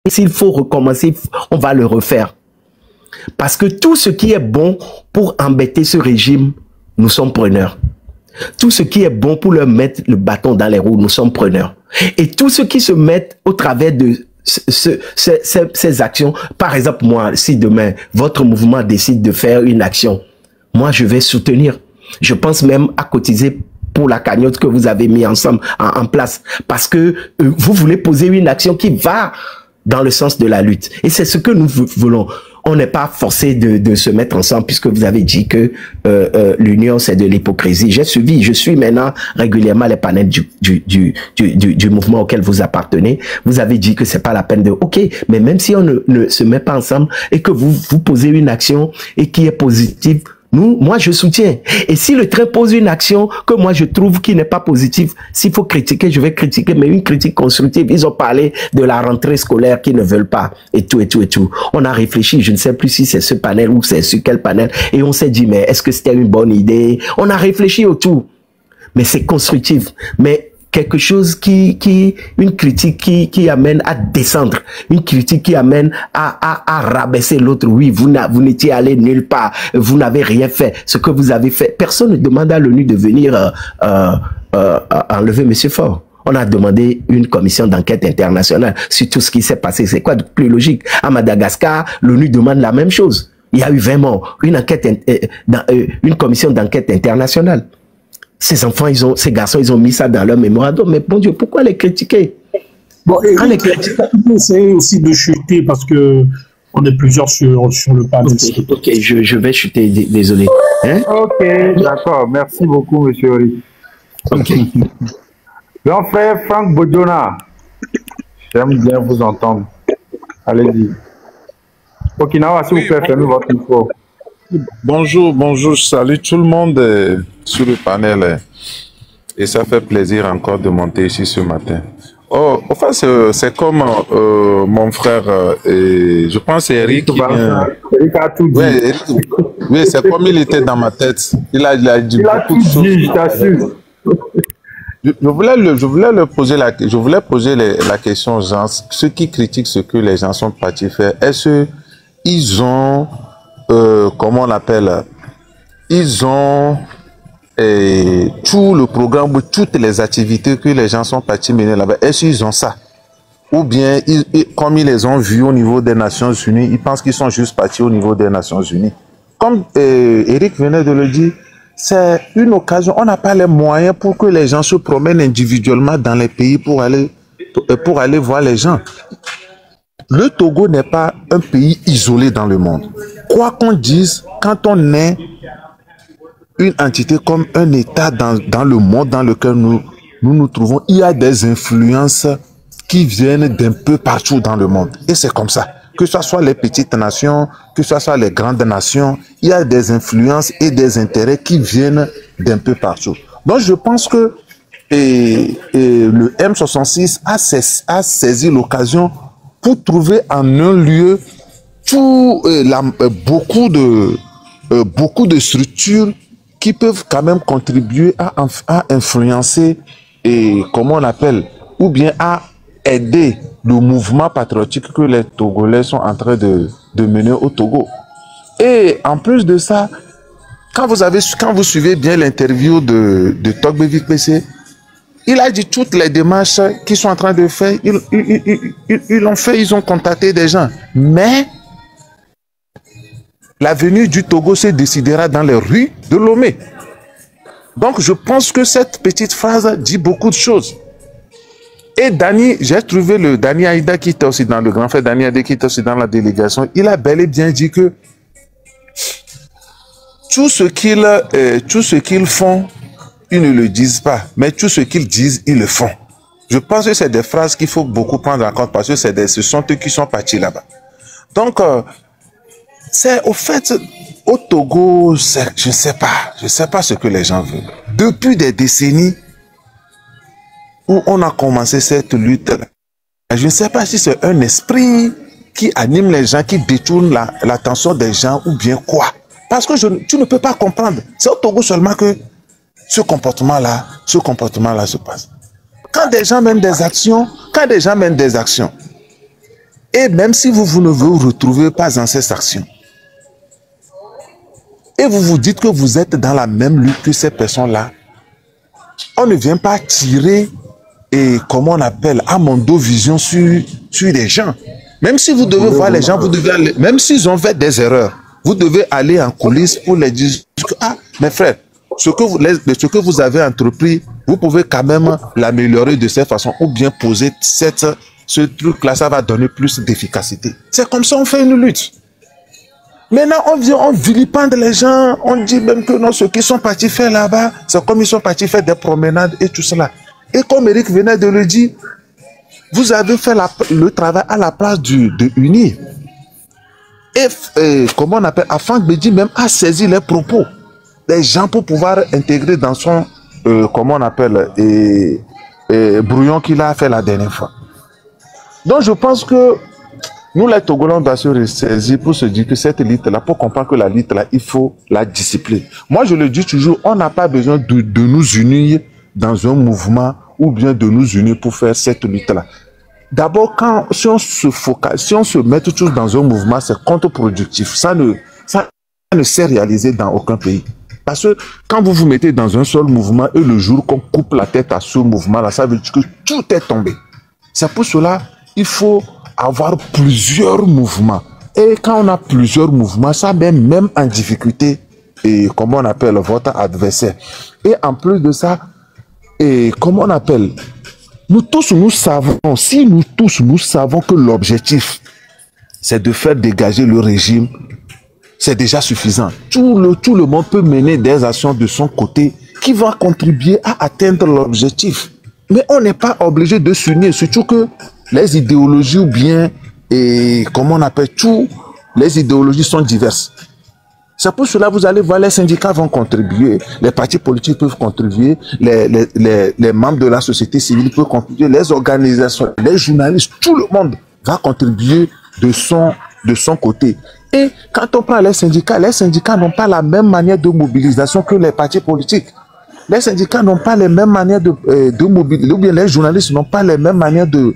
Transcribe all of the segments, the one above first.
s'il faut recommencer, on va le refaire. Parce que tout ce qui est bon pour embêter ce régime, nous sommes preneurs. Tout ce qui est bon pour leur mettre le bâton dans les roues, nous sommes preneurs. Et tous ceux qui se mettent au travers de ces actions, par exemple, moi, si demain, votre mouvement décide de faire une action, moi, je vais soutenir. Je pense même à cotiser pour la cagnotte que vous avez mis ensemble en place. Parce que vous voulez poser une action qui va dans le sens de la lutte. Et c'est ce que nous voulons. On n'est pas forcé de se mettre ensemble puisque vous avez dit que l'union, c'est de l'hypocrisie. Je suis maintenant régulièrement les panels du mouvement auquel vous appartenez. Vous avez dit que c'est pas la peine de... OK, mais même si on ne se met pas ensemble et que vous posez une action et qui est positive, moi, je soutiens. Et si le train pose une action que moi, je trouve qui n'est pas positive, s'il faut critiquer, je vais critiquer, mais une critique constructive. Ils ont parlé de la rentrée scolaire qu'ils ne veulent pas, et tout, et tout, et tout. On a réfléchi, je ne sais plus si c'est ce panel ou c'est sur quel panel, et on s'est dit, mais est-ce que c'était une bonne idée? On a réfléchi autour. Mais c'est constructif. Mais quelque chose une critique qui amène à descendre, une critique qui amène à rabaisser l'autre. Oui, vous n'étiez allé nulle part, vous n'avez rien fait. Ce que vous avez fait, personne ne demande à l'ONU de venir enlever M. Faure. On a demandé une commission d'enquête internationale sur tout ce qui s'est passé. C'est quoi de plus logique? À Madagascar, l'ONU demande la même chose. Il y a eu 20 morts. Une commission d'enquête internationale. Ces enfants, ces garçons, ils ont mis ça dans leur mémorandum. Mais bon Dieu, pourquoi les critiquer? Bon, c'est aussi de chuter parce que on est plusieurs sur le panel. Ok, je vais chuter, désolé. Hein? Ok, d'accord. Merci beaucoup, monsieur Ori. Ok. Grand frère Franck Bodjona, j'aime bien vous entendre. Allez-y. Okinawa, s'il vous plaît, fermez votre micro. Bonjour, salut tout le monde sur le panel et ça fait plaisir encore de monter ici ce matin. Oh, enfin, c'est comme mon frère, et je pense c'est Eric qui vient... Eric a tout dit. Oui, c'est comme il était dans ma tête. Il a dit beaucoup de choses. Je t'assure. Je voulais poser la question aux gens, ceux qui critiquent ce que les gens sont partis faire, est-ce qu'ils ont... comment on appelle, ils ont tout le programme, toutes les activités que les gens sont partis mener là-bas. Est-ce qu'ils ont ça? Ou bien, comme ils les ont vus au niveau des Nations Unies, ils pensent qu'ils sont juste partis au niveau des Nations Unies. Comme Eric venait de le dire, c'est une occasion, on n'a pas les moyens pour que les gens se promènent individuellement dans les pays pour aller voir les gens. Le Togo n'est pas un pays isolé dans le monde. Quoi qu'on dise, quand on est une entité comme un État dans le monde dans lequel nous trouvons, il y a des influences qui viennent d'un peu partout dans le monde. Et c'est comme ça. Que ce soit les petites nations, que ce soit les grandes nations, il y a des influences et des intérêts qui viennent d'un peu partout. Donc je pense que le M66 a saisi l'occasion pour trouver en un lieu beaucoup de structures qui peuvent quand même contribuer à influencer comment on appelle, ou bien à aider le mouvement patriotique que les Togolais sont en train de mener au Togo. Et en plus de ça, quand vous suivez bien l'interview de Togbevik PC, il a dit toutes les démarches qu'ils sont en train de faire, ils l'ont fait, ils ont contacté des gens. Mais l'avenir du Togo se décidera dans les rues de Lomé. Donc je pense que cette petite phrase dit beaucoup de choses. Et Dani, j'ai trouvé le Dani Aïda qui était aussi dans le grand frère Dani Aïda qui était aussi dans la délégation, il a bel et bien dit que tout ce qu'ils font, ils ne le disent pas, mais tout ce qu'ils disent, ils le font. Je pense que c'est des phrases qu'il faut beaucoup prendre en compte parce que ce sont eux qui sont partis là-bas. Donc, c'est au fait, au Togo, je ne sais pas ce que les gens veulent. Depuis des décennies où on a commencé cette lutte-là, je ne sais pas si c'est un esprit qui anime les gens, qui détourne l'attention des gens ou bien quoi. Parce que tu ne peux pas comprendre. C'est au Togo seulement que ce comportement-là se passe. Quand des gens mènent des actions, Et même si vous ne vous retrouvez pas dans ces actions, et vous vous dites que vous êtes dans la même lutte que ces personnes-là, on ne vient pas tirer, et comment on appelle, à mon dos vision sur les gens. Même si vous devez voir les gens, vous devez aller, même s'ils ont fait des erreurs, vous devez aller en coulisses pour les dire que, ah, mes frères, ce que vous avez entrepris, vous pouvez quand même l'améliorer de cette façon ou bien poser ce truc-là, ça va donner plus d'efficacité. C'est comme ça qu'on fait une lutte. Maintenant, on vient, on vilipende les gens, on dit même que non, ceux qui sont partis faire là-bas, c'est comme ils sont partis faire des promenades et tout cela. Et comme Eric venait de le dire, vous avez fait le travail à la place de unir. Et comment on appelle, Afang Bédi même a saisi les propos des gens pour pouvoir intégrer dans son, comment on appelle, brouillon qu'il a fait la dernière fois. Donc je pense que nous, les Togolais, on doit se ressaisir pour se dire que cette lutte-là, pour comprendre que la lutte-là, il faut la discipline. Moi, je le dis toujours, on n'a pas besoin de nous unir dans un mouvement ou bien de nous unir pour faire cette lutte-là. D'abord, si on se focalise, si on se met tous dans un mouvement, c'est contre-productif. Ça ne s'est réalisé dans aucun pays. Parce que quand vous vous mettez dans un seul mouvement et le jour qu'on coupe la tête à ce mouvement-là, ça veut dire que tout est tombé. C'est pour cela qu'il faut avoir plusieurs mouvements. Et quand on a plusieurs mouvements, ça met même en difficulté, et comment on appelle, votre adversaire. Et en plus de ça, et comment on appelle, nous tous, nous savons, si nous tous, nous savons que l'objectif, c'est de faire dégager le régime, c'est déjà suffisant. Tout le monde peut mener des actions de son côté qui vont contribuer à atteindre l'objectif. Mais on n'est pas obligé de s'unir, surtout que les idéologies ou bien, et comment on appelle, les idéologies sont diverses. C'est pour cela que vous allez voir, les syndicats vont contribuer, les partis politiques peuvent contribuer, les membres de la société civile peuvent contribuer, les organisations, les journalistes, tout le monde va contribuer de son côté. Et quand on parle des syndicats n'ont pas la même manière de mobilisation que les partis politiques. Les syndicats n'ont pas les mêmes manières de mobiliser, ou bien les journalistes n'ont pas les mêmes manières de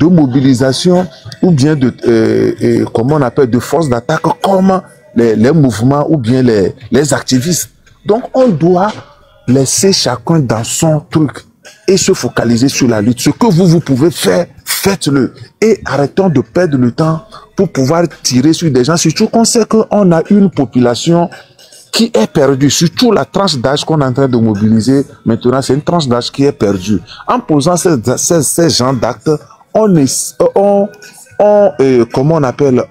mobilisation, ou bien comment on appelle, de force d'attaque, comme les mouvements ou bien les activistes. Donc on doit laisser chacun dans son truc et se focaliser sur la lutte. Ce que vous pouvez faire, faites-le. Et arrêtons de perdre le temps pour pouvoir tirer sur des gens, surtout qu'on sait qu'on a une population qui est perdue, surtout la tranche d'âge qu'on est en train de mobiliser. Maintenant, c'est une tranche d'âge qui est perdue. En posant ces genres d'actes, comment on appelle,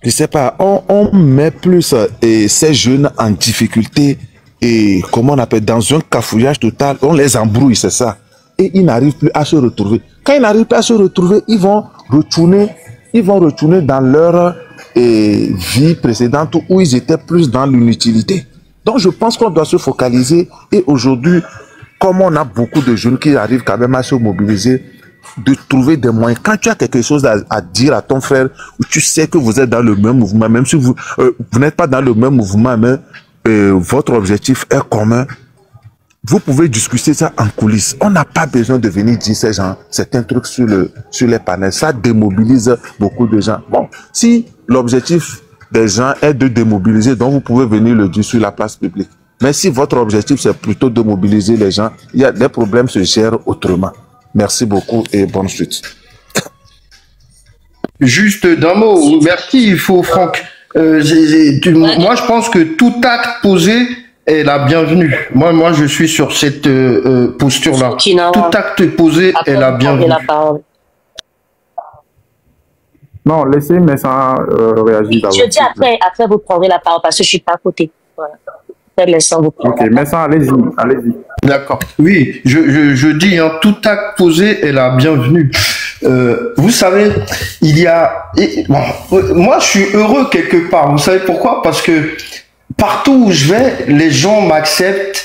je sais pas, on met plus ces jeunes en difficulté et comment on appelle, dans un cafouillage total, on les embrouille, c'est ça. Et ils n'arrivent plus à se retrouver. Quand ils n'arrivent pas à se retrouver, ils vont retourner dans leur vie précédente où ils étaient plus dans l'inutilité. Donc je pense qu'on doit se focaliser et aujourd'hui, comme on a beaucoup de jeunes qui arrivent quand même à se mobiliser, de trouver des moyens. Quand tu as quelque chose à dire à ton frère, ou tu sais que vous êtes dans le même mouvement, même si vous n'êtes pas dans le même mouvement, mais votre objectif est commun, vous pouvez discuter ça en coulisses. On n'a pas besoin de venir dire ces gens, c'est un truc sur les panels. Ça démobilise beaucoup de gens. Bon, si l'objectif des gens est de démobiliser, donc vous pouvez venir le dire sur la place publique. Mais si votre objectif c'est plutôt de mobiliser les gens, les problèmes se gèrent autrement. Merci beaucoup et bonne suite. Juste d'un mot, merci, il faut Franck. Moi, je pense que tout acte posé est la bienvenue. Moi, je suis sur cette posture-là. Tout acte posé est la bienvenue. Non, laissez Messan réagir d'abord. Je dis après vous prendrez la parole parce que je suis pas à côté. Voilà. Ok, Messan, allez-y. D'accord. Oui, je dis, hein, tout acte posé est la bienvenue. Vous savez, moi, je suis heureux quelque part. Vous savez pourquoi? Parce que partout où je vais, les gens m'acceptent.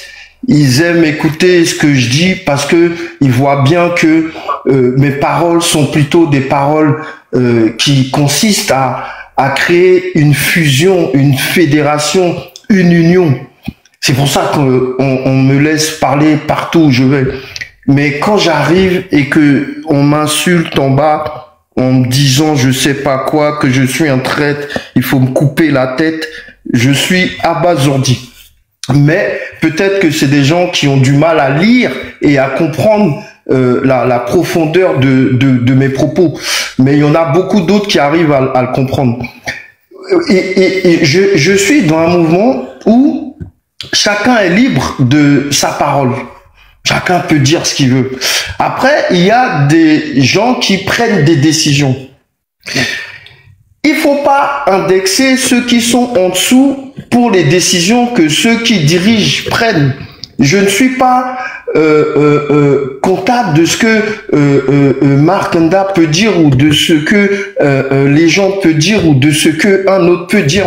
Ils aiment écouter ce que je dis parce que ils voient bien que mes paroles sont plutôt des paroles qui consistent à créer une fusion, une fédération, une union. C'est pour ça qu'on me laisse parler partout où je vais. Mais quand j'arrive et que on m'insulte en bas en me disant je sais pas quoi, que je suis un traître, il faut me couper la tête, je suis abasourdi. Mais peut-être que c'est des gens qui ont du mal à lire et à comprendre la profondeur de mes propos. Mais il y en a beaucoup d'autres qui arrivent à le comprendre. Et je suis dans un mouvement où chacun est libre de sa parole. Chacun peut dire ce qu'il veut. Après, il y a des gens qui prennent des décisions. Il faut pas indexer ceux qui sont en dessous pour les décisions que ceux qui dirigent prennent. Je ne suis pas comptable de ce que Marc Nda peut dire ou de ce que les gens peuvent dire ou de ce que un autre peut dire.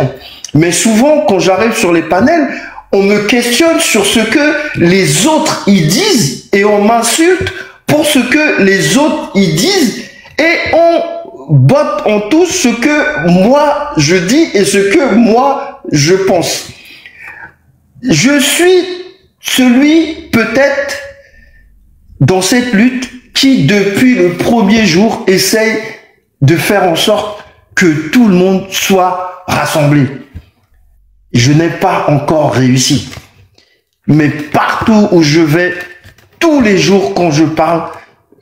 Mais souvent, quand j'arrive sur les panels, on me questionne sur ce que les autres y disent et on m'insulte pour ce que les autres y disent et on botte en tout ce que moi je dis et ce que moi je pense. Je suis celui peut-être dans cette lutte qui depuis le premier jour essaye de faire en sorte que tout le monde soit rassemblé. Je n'ai pas encore réussi. Mais partout où je vais, tous les jours quand je parle,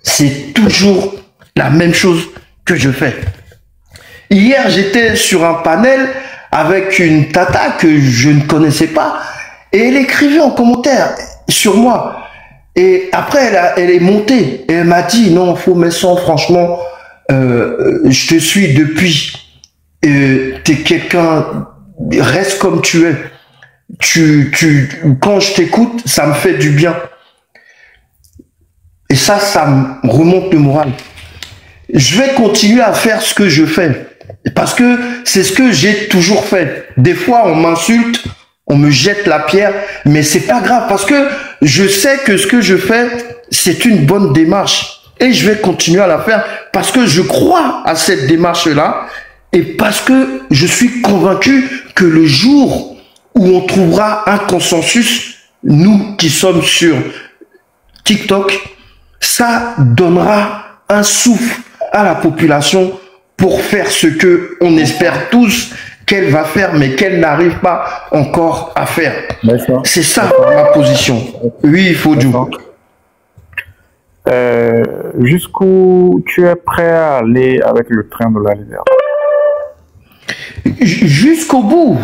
c'est toujours la même chose que je fais. Hier, j'étais sur un panel avec une tata que je ne connaissais pas et elle écrivait en commentaire sur moi. Et après, elle est montée et elle m'a dit, non, faut mettre ça, franchement, je te suis depuis. T'es quelqu'un, reste comme tu es. Quand je t'écoute, ça me fait du bien. Et ça me remonte le moral. Je vais continuer à faire ce que je fais. Parce que c'est ce que j'ai toujours fait. Des fois, on m'insulte, on me jette la pierre, mais c'est pas grave parce que je sais que ce que je fais, c'est une bonne démarche. Et je vais continuer à la faire parce que je crois à cette démarche-là et parce que je suis convaincu que le jour où on trouvera un consensus, nous qui sommes sur TikTok, ça donnera un souffle à la population pour faire ce que on espère tous qu'elle va faire, mais qu'elle n'arrive pas encore à faire. C'est ça ma position. Oui, il faut du. Jusqu'où tu es prêt à aller avec le train de la liberté? Jusqu'au bout.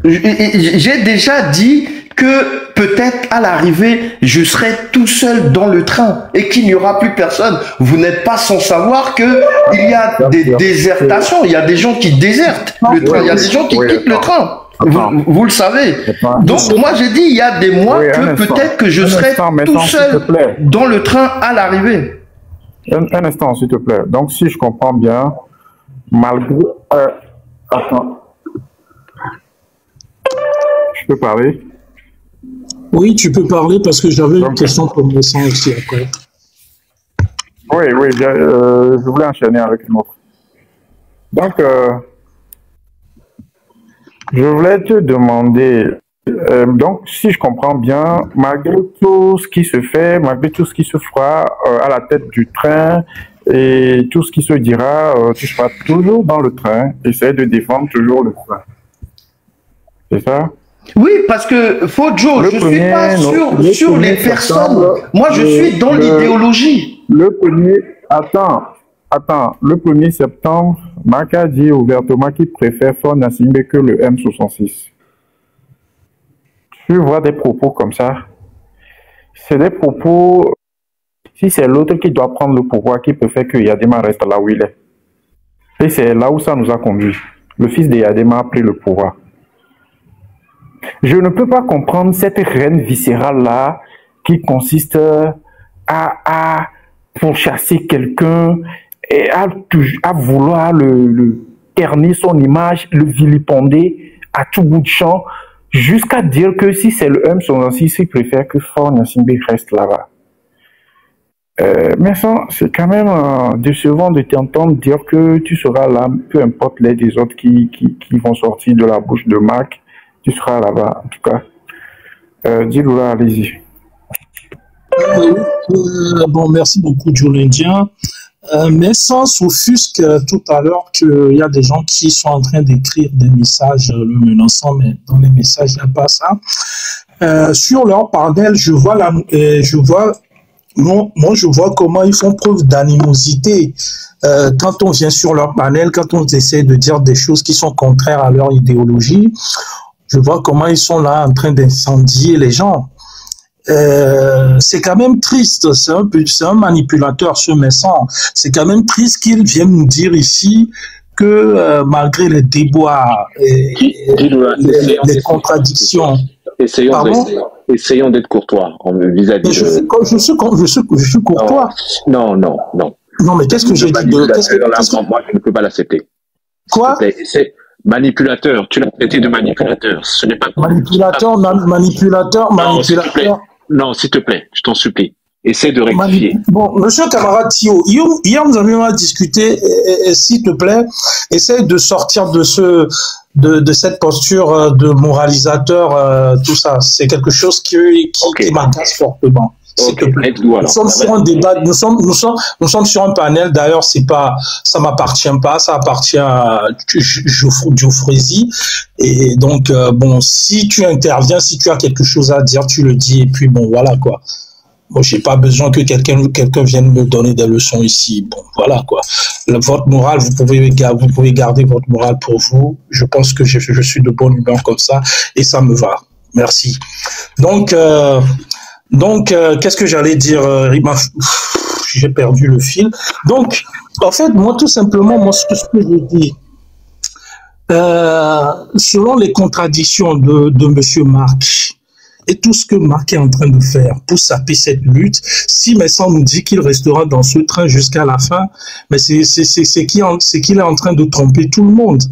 J'ai déjà dit que peut-être à l'arrivée, je serai tout seul dans le train et qu'il n'y aura plus personne. Vous n'êtes pas sans savoir que il y a des désertations, il y a des gens qui désertent le train, il y a des gens qui quittent le train. Vous le savez. Donc moi j'ai dit il y a des mois que peut-être que je serai tout seul dans le train à l'arrivée. Un instant s'il te plaît. Donc si je comprends bien, malgré... attends. Je peux parler? Oui, tu peux parler parce que j'avais une question pour Vincent aussi après. Oui, je voulais enchaîner avec une autre. Donc, je voulais te demander, donc si je comprends bien, malgré tout ce qui se fait, malgré tout ce qui se fera à la tête du train et tout ce qui se dira, tu seras toujours dans le train, essaie de défendre toujours le train. C'est ça? Oui, parce que Fojo, je ne suis pas sur les personnes. Moi, je suis dans l'idéologie. Le 1er septembre, Marc a dit ouvertement qu'il préfère Faure Gnassingbé que le M66. Tu vois des propos comme ça? C'est des propos, si c'est l'autre qui doit prendre le pouvoir, qui peut faire que Yadema reste là où il est. Et c'est là où ça nous a conduit. Le fils de Yadema a pris le pouvoir. Je ne peux pas comprendre cette haine viscérale-là qui consiste à pourchasser quelqu'un et à vouloir le ternir son image, le vilipender à tout bout de champ, jusqu'à dire que si c'est le M66, il préfère que Faure Gnassingbé reste là-bas. Mais ça, c'est quand même décevant de t'entendre dire que tu seras là, peu importe les des autres qui vont sortir de la bouche de Marc. Tu seras là-bas, en tout cas. Dis-le là, allez-y. Bon, merci beaucoup, Joe l'Indien. Mais ça s'offusque tout à l'heure qu'il y a des gens qui sont en train d'écrire des messages le menaçant, mais dans les messages, il n'y a pas ça. Sur leur panel, je vois je vois comment ils font preuve d'animosité quand on vient sur leur panel, quand on essaie de dire des choses qui sont contraires à leur idéologie. Je vois comment ils sont là en train d'incendier les gens. C'est quand même triste, c'est un manipulateur, ce méchant. C'est quand même triste qu'il vienne nous dire ici que malgré les déboires et les contradictions, essayons d'être courtois vis-à-vis de... Je suis courtois. Non. Non, mais qu'est-ce que j'ai dit de... Moi, je ne peux pas l'accepter. Quoi? C'est manipulateur. Tu l'as traité de manipulateur. Ce n'est pas... Manipulateur. Non, s'il te plaît, je t'en supplie. Essaie de rectifier. Bon, monsieur camarade Thio, hier nous avions discuté, s'il te plaît, essaie de sortir de cette posture de moralisateur, tout ça. C'est quelque chose qui m'agace fortement. Nous sommes sur un débat, nous sommes sur un panel, d'ailleurs, ça m'appartient pas, ça appartient à Geoffroy. Et donc, bon, si tu interviens, si tu as quelque chose à dire, tu le dis, et puis bon, voilà, quoi. Moi, j'ai pas besoin que quelqu'un vienne me donner des leçons ici. Bon, voilà, quoi. Votre morale, vous pouvez garder votre morale pour vous. Je pense que je suis de bonne humeur comme ça, et ça me va. Merci. Donc, qu'est-ce que j'allais dire? J'ai perdu le fil. Donc, en fait, moi, tout simplement, ce que je dis, selon les contradictions de Monsieur Marc et tout ce que Marc est en train de faire pour saper cette lutte, si Messan nous dit qu'il restera dans ce train jusqu'à la fin, mais c'est qu'il est en train de tromper tout le monde.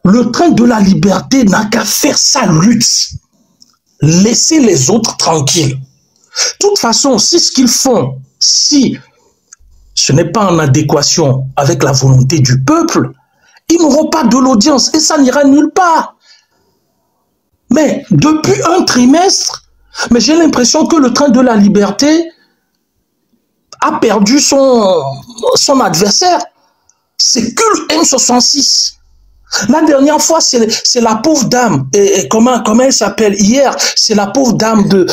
Le train de la liberté n'a qu'à faire sa lutte. Laissez les autres tranquilles. De toute façon, si ce qu'ils font, si ce n'est pas en adéquation avec la volonté du peuple, ils n'auront pas de l'audience et ça n'ira nulle part. Mais depuis un trimestre, j'ai l'impression que le train de la liberté a perdu son adversaire. C'est que le M66. La dernière fois, c'est la pauvre dame. Et comment elle s'appelle? Hier, c'est la pauvre dame de...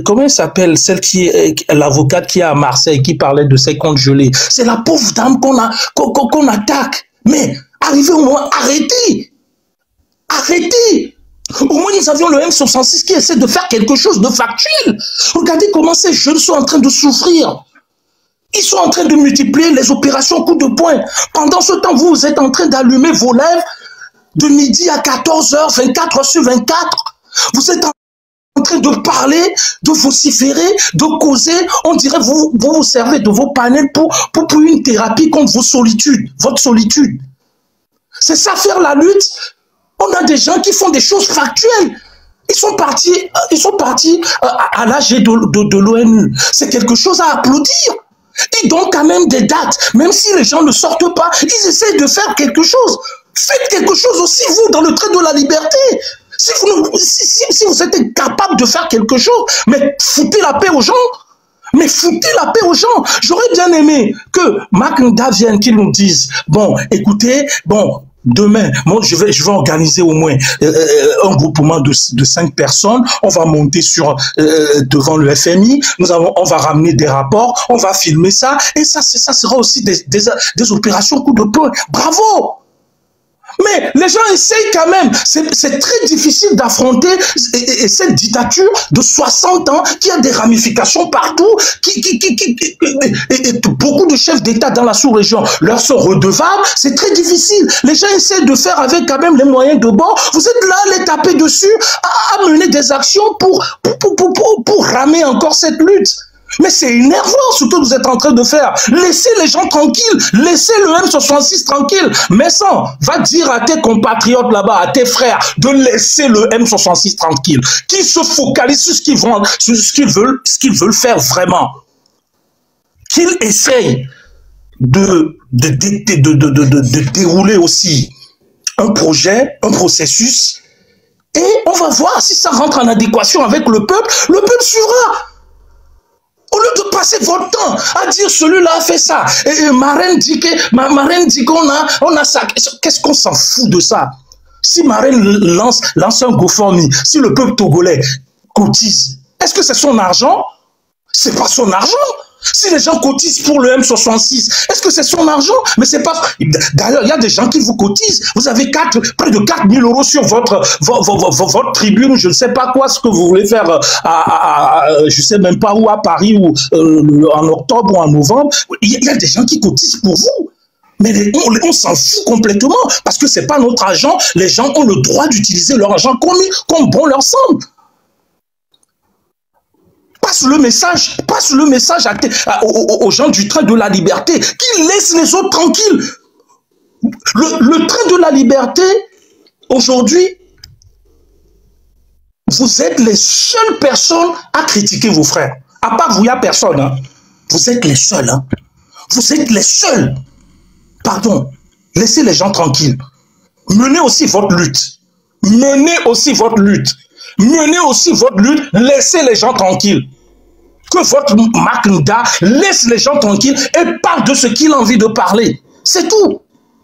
comment elle s'appelle? Celle qui est l'avocate qui est à Marseille, qui parlait de ses comptes gelés. C'est la pauvre dame qu'on attaque. Mais arrivez au moins, arrêtez. Arrêtez. Au moins, nous avions le M66 qui essaie de faire quelque chose de factuel. Regardez comment ces jeunes sont en train de souffrir. Ils sont en train de multiplier les opérations coup de poing. Pendant ce temps, vous êtes en train d'allumer vos lèvres de midi à 14h, 24 heures sur 24. Vous êtes en train de parler, de vociférer, de causer. On dirait que vous servez de vos panels pour une thérapie contre votre solitude. C'est ça faire la lutte. On a des gens qui font des choses factuelles. Ils sont partis à l'AG de l'ONU. C'est quelque chose à applaudir. Ils donnent quand même des dates, même si les gens ne sortent pas, ils essaient de faire quelque chose. Faites quelque chose aussi, vous, dans le train de la liberté. Si vous êtes capable de faire quelque chose, mais foutez la paix aux gens. Mais foutez la paix aux gens. J'aurais bien aimé que Marc Nda vienne, qu'il nous dise, bon, écoutez, bon, demain, moi, je vais organiser au moins un groupement de 5 personnes. On va monter devant le FMI. On va ramener des rapports. On va filmer ça. Et ça sera aussi des opérations coup de poing. Bravo! Mais les gens essayent quand même. C'est très difficile d'affronter cette dictature de 60 ans qui a des ramifications partout, et beaucoup de chefs d'État dans la sous-région leur sont redevables. C'est très difficile. Les gens essaient de faire avec quand même les moyens de bord. Vous êtes là à les taper dessus, à mener des actions pour ramer encore cette lutte. Mais c'est énervant ce que vous êtes en train de faire. Laissez les gens tranquilles. Laissez le M66 tranquille. Mais ça, va dire à tes compatriotes là-bas, à tes frères, de laisser le M66 tranquille. Qu'ils se focalisent sur ce qu'ils veulent faire vraiment. Qu'ils essayent de dérouler aussi un projet, un processus Et on va voir si ça rentre en adéquation avec le peuple suivra. Au lieu de passer votre temps à dire celui-là a fait ça, et Marraine dit qu'on a ça, qu'est-ce qu'on s'en fout de ça? Si Marraine lance un GoFundMe, si le peuple togolais cotise, est-ce que c'est son argent? C'est pas son argent. Si les gens cotisent pour le M66, est-ce que c'est son argent? Mais c'est pas. D'ailleurs, il y a des gens qui vous cotisent. Vous avez près de 4 000 € sur votre tribune, je ne sais pas quoi, ce que vous voulez faire je ne sais même pas où, à Paris, ou en octobre ou en novembre. Il y a des gens qui cotisent pour vous. Mais on s'en fout complètement parce que ce n'est pas notre argent. Les gens ont le droit d'utiliser leur argent comme bon leur semble. Passe le message aux gens du train de la liberté, qui laissent les autres tranquilles. Le train de la liberté, aujourd'hui, vous êtes les seules personnes à critiquer vos frères. À part vous, il n'y a personne. Hein. Vous êtes les seuls. Hein. Vous êtes les seuls. Pardon. Laissez les gens tranquilles. Menez aussi votre lutte. Menez aussi votre lutte. Menez aussi votre lutte. Laissez les gens tranquilles. Que votre Macnda laisse les gens tranquilles et parle de ce qu'il a envie de parler. C'est tout.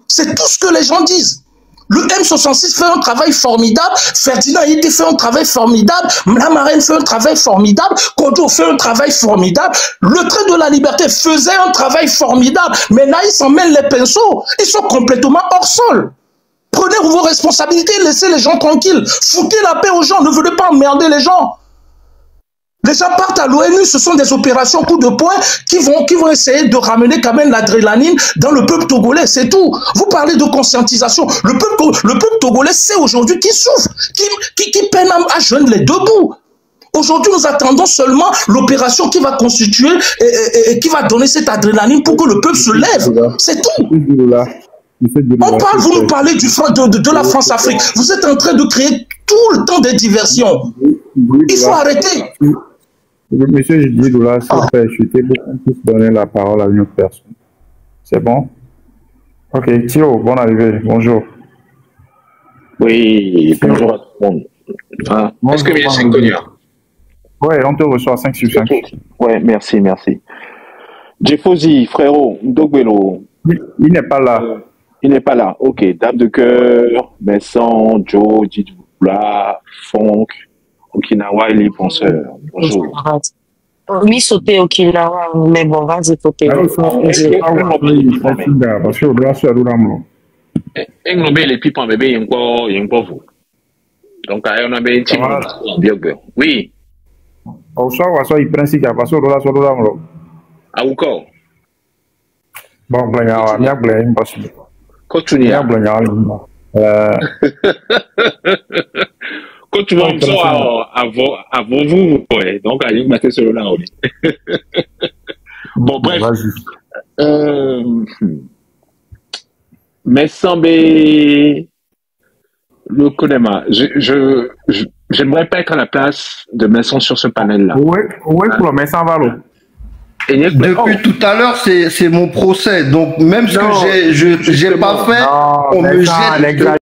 C'est tout ce que les gens disent. Le M66 fait un travail formidable. Ferdinand Haïté fait un travail formidable. La Marraine fait un travail formidable. Kodo fait un travail formidable. Le train de la liberté faisait un travail formidable. Mais là, ils s'en mêlent les pinceaux. Ils sont complètement hors sol. Prenez vos responsabilités, laissez les gens tranquilles. Foutez la paix aux gens. Ne venez pas emmerder les gens. Les gens partent à l'ONU, ce sont des opérations coup de poing qui vont essayer de ramener quand même l'adrénaline dans le peuple togolais, c'est tout. Vous parlez de conscientisation. Le peuple togolais sait aujourd'hui qu'il souffre, qui peine à joindre les deux bouts. Aujourd'hui, nous attendons seulement l'opération qui va constituer et qui va donner cette adrénaline pour que le peuple se lève. C'est tout. Vous nous parlez de la France-Afrique. Vous êtes en train de créer tout le temps des diversions. Il faut arrêter. Monsieur Didier Doula, s'il vous plaît, je t'ai beaucoup plus donné la parole à une autre personne. C'est bon? Ok, Thio, bonne arrivée, bonjour. Oui, bonjour à tout le monde. Hein? Est-ce que bien c'est connu? Oui, on te reçoit 5 sur 5. Oui, merci. Jeffosi, frérot, Ndogbelo. Il n'est pas là. Il n'est pas là. Ok, Dame de cœur, Vincent, Joe, Didula, Fonk, Okinawa et les penseurs. Bonjour. Oui, sauter Okinawa, mais bon, vas-y, sauter. Parce que les pipes en bébé, il y a encore vous. Donc, on a bien dit. Oui. Au soir, il prend si parce que là, sur le à encore. Bon, il y a un possible. Continue. Quand tu vas avant vous, ouais. Donc, allez, mettez sur le là. Bon, bref. Mais semblait le Konema. J'aimerais pas être à la place de Messon sur ce panel-là. Oui, pour Messon Valo. Depuis tout à l'heure, c'est mon procès. Donc, même ce que j'ai pas fait, on me jette.